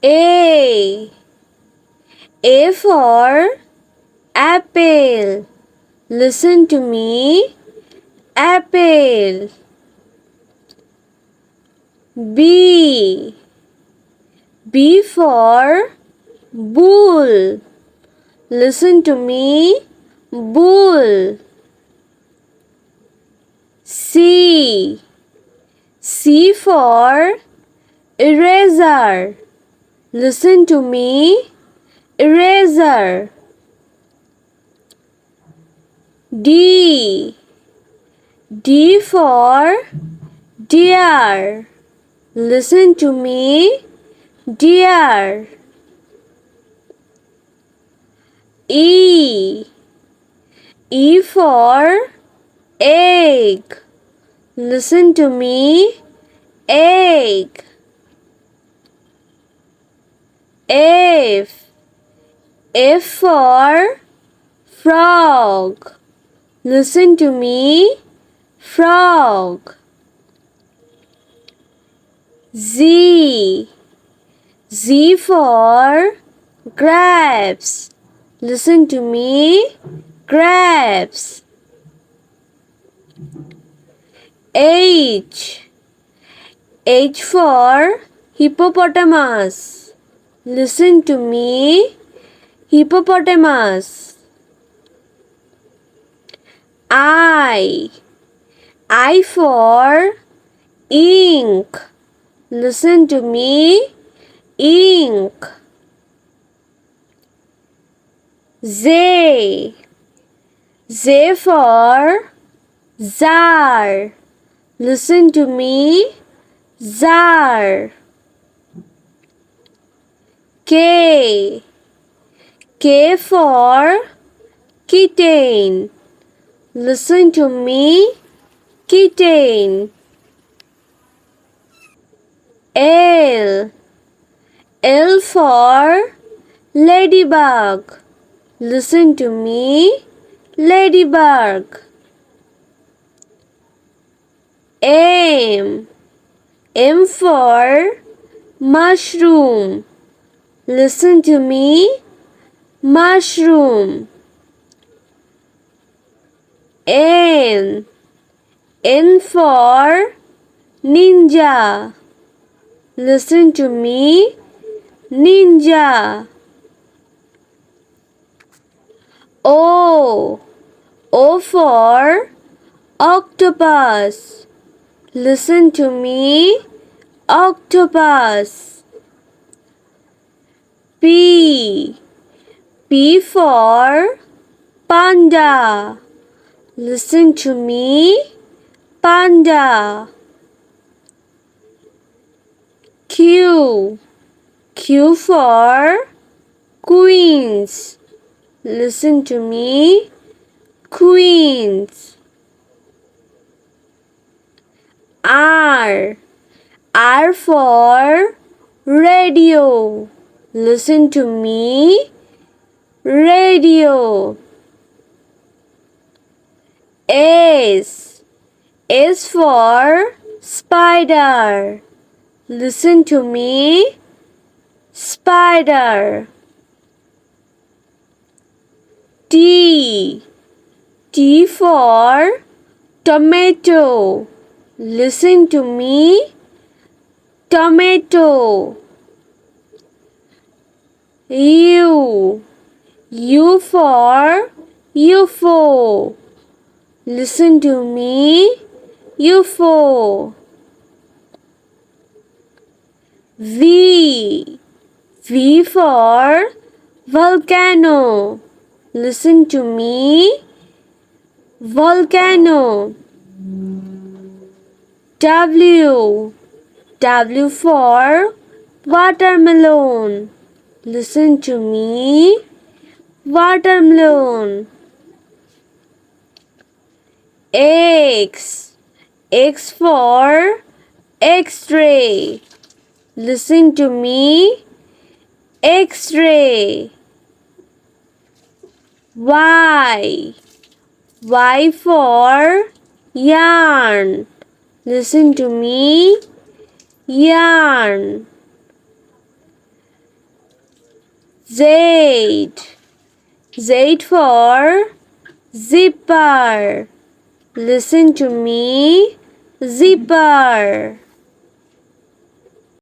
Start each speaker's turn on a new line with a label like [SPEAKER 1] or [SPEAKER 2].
[SPEAKER 1] A. A for apple. Listen to me. Apple. B. B for bull. Listen to me. Bull. C. C for eraser. Listen to me. Eraser. D. D for deer. Listen to me. Deer. E. E for egg. Listen to me. Egg. F. F for frog. Listen to me. Frog. Z. Z for grapes. Listen to me. Grapes. H. H for hippopotamus. Listen to me. Hippopotamus. I. I for ink. Listen to me. Ink. Z. Z for czar. Listen to me. Czar. K. K for kitten. Listen to me. Kitten. L. L for ladybug. Listen to me. Ladybug. M. M for mushroom. Listen to me. Mushroom. N. N for ninja. Listen to me. Ninja. O. O for octopus. Listen to me. Octopus. P. P for panda. Listen to me. Panda. Q. Q for queens. Listen to me. Queens. R. R for radio. Listen to me. Radio. S. S for spider. Listen to me. Spider. T. T for tomato. Listen to me. Tomato. U. U for UFO. Listen to me. UFO. V. V for volcano. Listen to me. Volcano. W. W for watermelon. Listen to me. Watermelon. X. X for X-ray. Listen to me. X-ray. Y. Y for yarn. Listen to me. Yarn. Z. Z for zipper. Listen to me. Zipper.